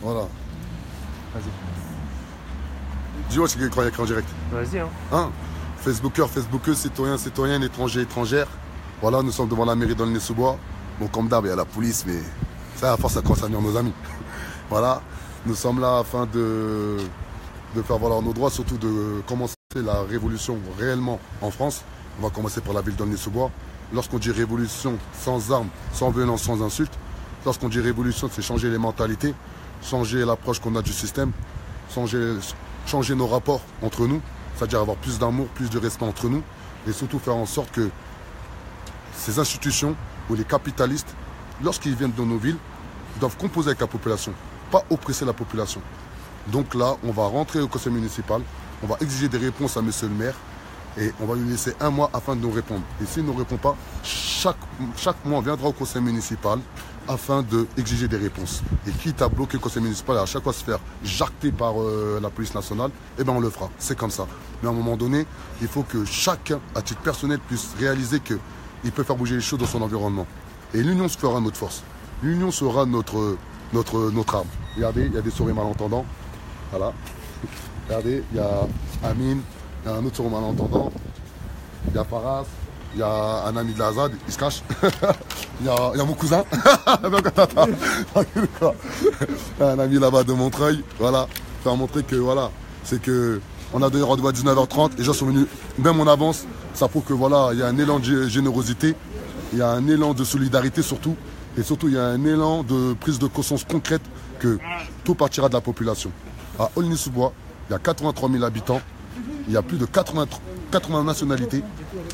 Voilà. Vas-y. Dis-moi, c'est qu'il y a en direct. Vas-y, hein. Hein, Facebookers, Facebookeuses, citoyens, citoyennes, étrangers, étrangères. Voilà, nous sommes devant la mairie dans le Nez-sous-Bois. Bon, comme d'hab, il y a la police, mais ça, à force, ça commence à venir nos amis. Voilà, nous sommes là afin de faire valoir nos droits, surtout de commencer la révolution réellement en France. On va commencer par la ville dans le Nez-sous-Bois. Lorsqu'on dit révolution, sans armes, sans violence, sans insultes, lorsqu'on dit révolution, c'est changer les mentalités, changer l'approche qu'on a du système, changer nos rapports entre nous, c'est-à-dire avoir plus d'amour, plus de respect entre nous, et surtout faire en sorte que ces institutions ou les capitalistes, lorsqu'ils viennent dans nos villes, doivent composer avec la population, pas oppresser la population. Donc là, on va rentrer au conseil municipal, on va exiger des réponses à monsieur le maire, et on va lui laisser un mois afin de nous répondre. Et s'il ne nous répond pas, chaque mois, on viendra au conseil municipal afin d'exiger des réponses. Et quitte à bloquer le conseil municipal et à chaque fois se faire jacter par la police nationale, eh bien on le fera. C'est comme ça. Mais à un moment donné, il faut que chacun, à titre personnel, puisse réaliser qu'il peut faire bouger les choses dans son environnement. Et l'union se fera notre force. L'union sera notre arme. Regardez, il y a des souris malentendants. Voilà. Regardez, il y a Amine, il y a un autre sourd malentendant. Il y a Faraz, il y a un ami de la ZAD, il se cache. Il y a mon cousin. Un ami là-bas de Montreuil. Voilà. Faire montrer que voilà, c'est que on a donné rendez-vous à 19h30. Les gens sont venus, même en avance. Ça prouve que voilà, il y a un élan de générosité, il y a un élan de solidarité surtout. Et surtout, il y a un élan de prise de conscience concrète que tout partira de la population. À Aulnay-sous-Bois, il y a 83 000 habitants. Il y a plus de 80 nationalités.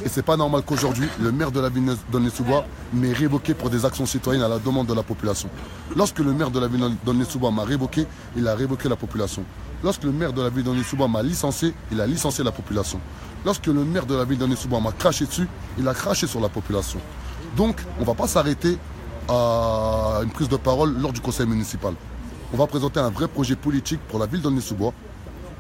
Et c'est pas normal qu'aujourd'hui, le maire de la ville d'Aulnay-sous-Bois m'ait révoqué pour des actions citoyennes à la demande de la population. Lorsque le maire de la ville d'Aulnay-sous-Bois m'a révoqué, il a révoqué la population. Lorsque le maire de la ville d'Aulnay-sous-Bois m'a licencié, il a licencié la population. Lorsque le maire de la ville d'Aulnay-sous-Bois m'a craché dessus, il a craché sur la population. Donc, on ne va pas s'arrêter à une prise de parole lors du conseil municipal. On va présenter un vrai projet politique pour la ville d'Aulnay-sous-Bois,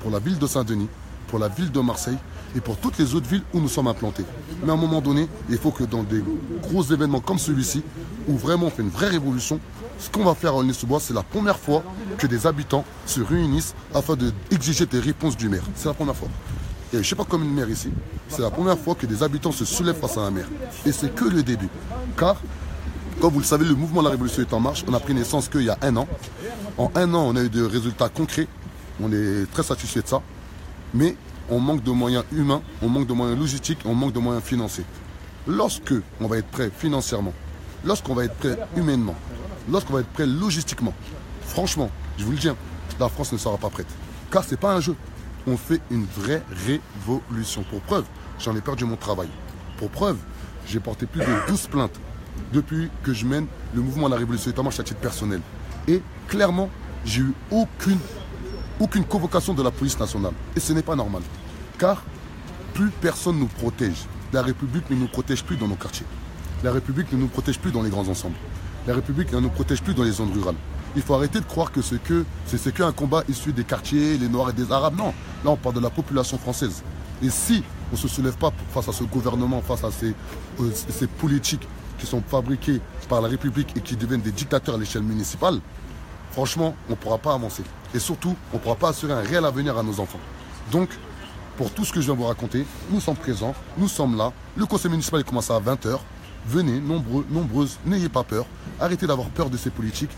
pour la ville de Saint-Denis, pour la ville de Marseille et pour toutes les autres villes où nous sommes implantés. Mais à un moment donné, il faut que dans des gros événements comme celui-ci, où vraiment on fait une vraie révolution, ce qu'on va faire à Aulnay-sous-Bois, c'est la première fois que des habitants se réunissent afin d'exiger des réponses du maire. C'est la première fois. Et je ne sais pas comme une maire ici, c'est la première fois que des habitants se soulèvent face à un maire. Et c'est que le début. Car, comme vous le savez, le mouvement de la Révolution est en marche. On a pris naissance qu'il y a un an. En un an, on a eu des résultats concrets. On est très satisfait de ça. Mais on manque de moyens humains, on manque de moyens logistiques, on manque de moyens financiers. Lorsque on va être prêt financièrement, lorsqu'on va être prêt humainement, lorsqu'on va être prêt logistiquement, franchement, je vous le dis, la France ne sera pas prête. Car ce n'est pas un jeu. On fait une vraie révolution. Pour preuve, j'en ai perdu mon travail. Pour preuve, j'ai porté plus de 12 plaintes depuis que je mène le mouvement de la Révolution en marche à titre personnel. Et clairement, j'ai eu aucune convocation de la police nationale. Et ce n'est pas normal. Car plus personne nous protège. La République ne nous protège plus dans nos quartiers. La République ne nous protège plus dans les grands ensembles. La République ne nous protège plus dans les zones rurales. Il faut arrêter de croire que c'est qu'un combat issu des quartiers, les Noirs et des Arabes. Non, là on parle de la population française. Et si on ne se soulève pas face à ce gouvernement, face à ces politiques qui sont fabriqués par la République et qui deviennent des dictateurs à l'échelle municipale, franchement, on ne pourra pas avancer. Et surtout, on ne pourra pas assurer un réel avenir à nos enfants. Donc, pour tout ce que je viens vous raconter, nous sommes présents, nous sommes là. Le conseil municipal commence à 20h. Venez, nombreux, nombreuses, n'ayez pas peur. Arrêtez d'avoir peur de ces politiques.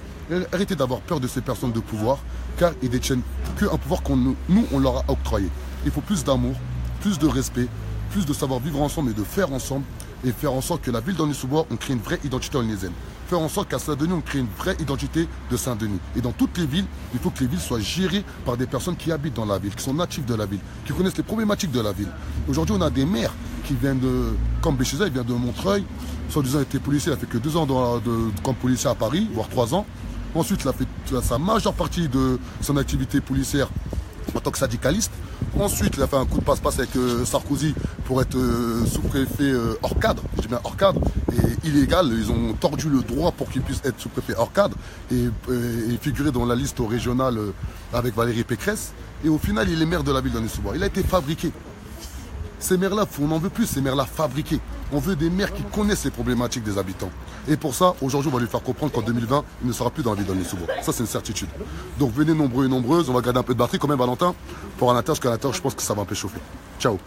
Arrêtez d'avoir peur de ces personnes de pouvoir, car ils détiennent qu'un pouvoir qu'on on leur a octroyé. Il faut plus d'amour, plus de respect, plus de savoir vivre ensemble et de faire ensemble, et faire en sorte que la ville d'Aulnay-sous-Bois, on crée une vraie identité aulnaysienne. Faire en sorte qu'à Saint-Denis, on crée une vraie identité de Saint-Denis. Et dans toutes les villes, il faut que les villes soient gérées par des personnes qui habitent dans la ville, qui sont natifs de la ville, qui connaissent les problématiques de la ville. Aujourd'hui, on a des maires qui viennent comme Béchéza, il vient de Montreuil, soi-disant il était policier, il a fait que 2 ans comme policier à Paris, voire 3 ans. Ensuite, il a fait sa majeure partie de son activité policière en tant que syndicaliste. Ensuite, il a fait un coup de passe-passe avec Sarkozy pour être sous-préfet hors cadre, je dis bien hors cadre, et illégal. Ils ont tordu le droit pour qu'il puisse être sous-préfet hors cadre et figurer dans la liste régionale avec Valérie Pécresse. Et au final, il est maire de la ville d'Aulnay-sous-Bois. Il a été fabriqué. Ces maires-là, on n'en veut plus, ces maires-là fabriqués. On veut des maires qui connaissent les problématiques des habitants. Et pour ça, aujourd'hui, on va lui faire comprendre qu'en 2020, il ne sera plus dans la ville d'Aulnay-sous-Bois. Ça, c'est une certitude. Donc venez nombreux et nombreuses. On va garder un peu de batterie quand même, Valentin, pour à l'intérieur, parce qu'à l'intérieur, je pense que ça va un peu chauffer. Ciao.